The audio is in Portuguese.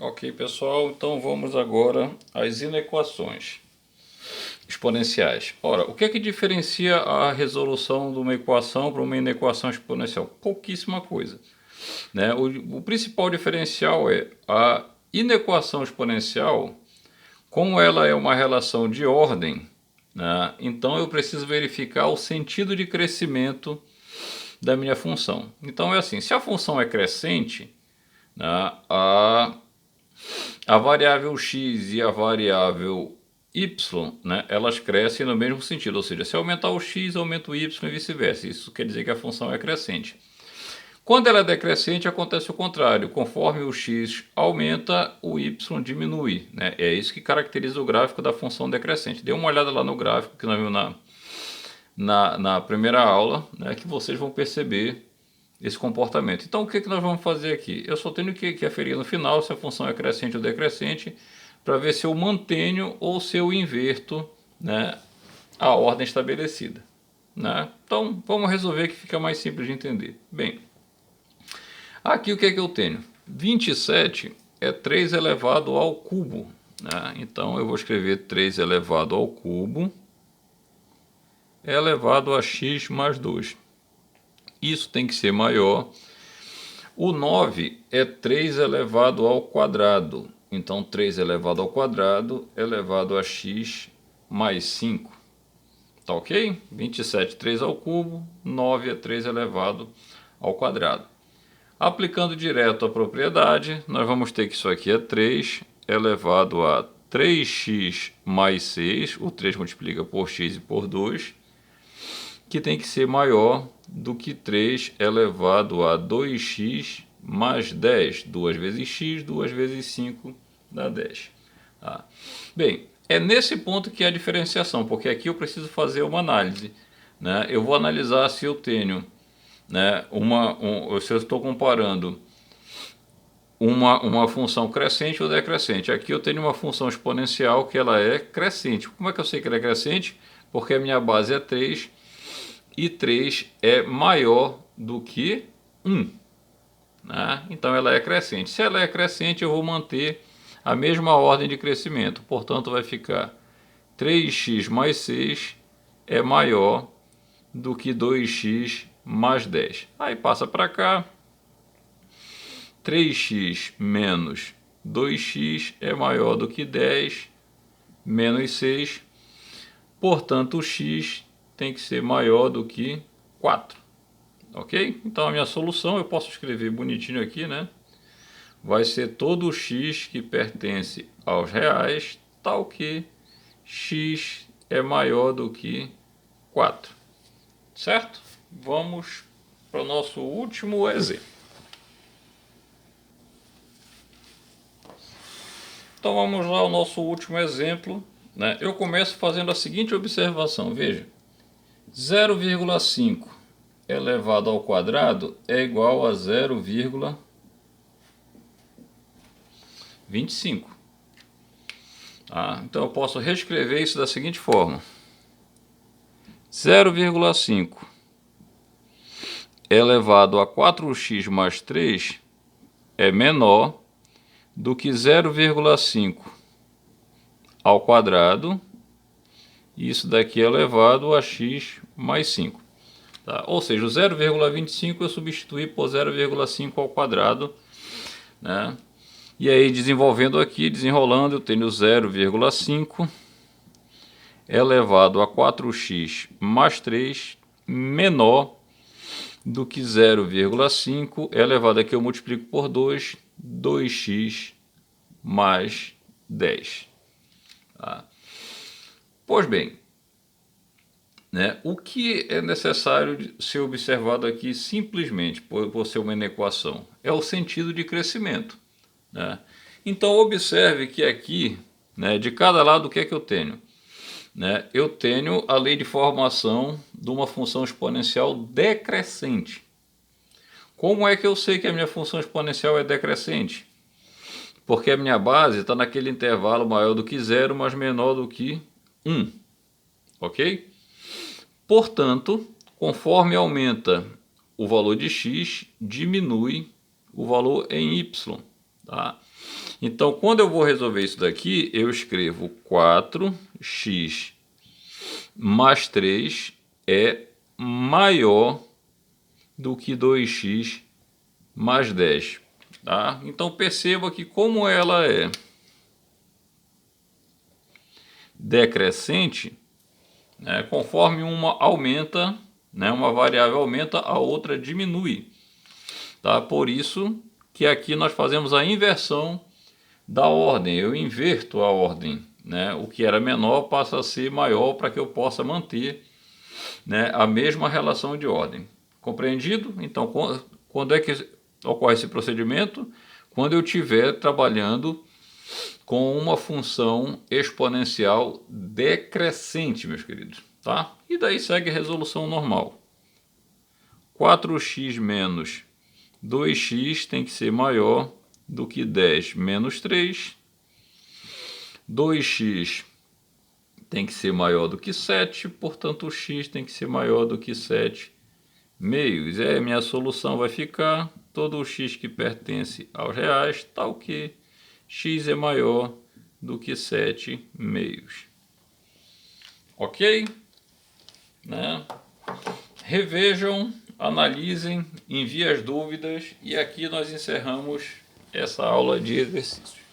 Ok, pessoal, então vamos agora às inequações exponenciais. Ora, o que é que diferencia a resolução de uma equação para uma inequação exponencial? Pouquíssima coisa, né? O principal diferencial é a inequação exponencial, como ela é uma relação de ordem, né? Então eu preciso verificar o sentido de crescimento da minha função. Então é assim, se a função é crescente, né, a variável x e a variável y, né, elas crescem no mesmo sentido, ou seja, se aumentar o x, aumenta o y e vice-versa. Isso quer dizer que a função é crescente. Quando ela é decrescente, acontece o contrário. Conforme o x aumenta, o y diminui, né? É isso que caracteriza o gráfico da função decrescente. Dê uma olhada lá no gráfico que nós vimos na primeira aula, né, que vocês vão perceber esse comportamento. Então, o que nós vamos fazer aqui? Eu só tenho que aferir no final se a função é crescente ou decrescente, para ver se eu mantenho ou se eu inverto, né, a ordem estabelecida, né? Então, vamos resolver que fica mais simples de entender. Bem, aqui o que é que eu tenho? 27 é 3 elevado ao cubo, né? Então, eu vou escrever 3 elevado ao cubo elevado a x mais 2. Isso tem que ser maior. O 9 é 3 elevado ao quadrado. Então, 3 elevado ao quadrado elevado a x mais 5. Tá ok? 27, 3 ao cubo. 9 é 3 elevado ao quadrado. Aplicando direto a propriedade, nós vamos ter que isso aqui é 3 elevado a 3x mais 6. O 3 multiplica por x e por 2. Que tem que ser maior do que 3 elevado a 2x mais 10. 2 vezes x, 2 vezes 5 dá 10. Tá? Bem, é nesse ponto que é a diferenciação, porque aqui eu preciso fazer uma análise, né? Eu vou analisar se eu tenho, né, se eu estou comparando uma função crescente ou decrescente. Aqui eu tenho uma função exponencial que ela é crescente. Como é que eu sei que ela é crescente? Porque a minha base é 3 e 3 é maior do que 1. Né? Então ela é crescente. Se ela é crescente, eu vou manter a mesma ordem de crescimento. Portanto, vai ficar 3x mais 6 é maior do que 2x mais 10. Aí passa para cá. 3x menos 2x é maior do que 10 menos 6. Portanto, o x tem que ser maior do que 4. Ok? Então a minha solução, eu posso escrever bonitinho aqui, né? Vai ser todo o x que pertence aos reais, tal que x é maior do que 4. Certo? Vamos para o nosso último exemplo. Então vamos lá ao nosso último exemplo, né? Eu começo fazendo a seguinte observação, veja. 0,5 elevado ao quadrado é igual a 0,25. Então eu posso reescrever isso da seguinte forma. 0,5 elevado a 4x mais 3 é menor do que 0,5 ao quadrado. Isso daqui é elevado a x mais 5. Tá? Ou seja, o 0,25 eu substituí por 0,5 ao quadrado, né? E aí, desenvolvendo aqui, desenrolando, eu tenho 0,5 elevado a 4x mais 3 menor do que 0,5 elevado aqui eu multiplico por 2, 2x mais 10. Tá? Pois bem, né, o que é necessário ser observado aqui simplesmente por ser uma inequação? É o sentido de crescimento. Né? Então observe que aqui, né, de cada lado, o que é que eu tenho? Né? Eu tenho a lei de formação de uma função exponencial decrescente. Como é que eu sei que a minha função exponencial é decrescente? Porque a minha base está naquele intervalo maior do que 0, mas menor do que 1. Ok? Portanto, conforme aumenta o valor de x, diminui o valor em y. tá? Então, quando eu vou resolver isso daqui, eu escrevo 4x mais 3 é maior do que 2x mais 10, tá? Então, perceba que como ela é decrescente, né, conforme uma aumenta, né, uma variável aumenta, a outra diminui, tá? Por isso que aqui nós fazemos a inversão da ordem, eu inverto a ordem, né? O que era menor passa a ser maior para que eu possa manter, né, a mesma relação de ordem. Compreendido? Então, quando é que ocorre esse procedimento? Quando eu estiver trabalhando com uma função exponencial decrescente, meus queridos, tá? E daí segue a resolução normal. 4x menos 2x tem que ser maior do que 10 menos 3. 2x tem que ser maior do que 7, portanto o x tem que ser maior do que 7 meios. E aí minha solução vai ficar todo o x que pertence aos reais, tal que x é maior do que 7 meios. Ok? Né? Revejam, analisem, enviem as dúvidas e aqui nós encerramos essa aula de exercícios.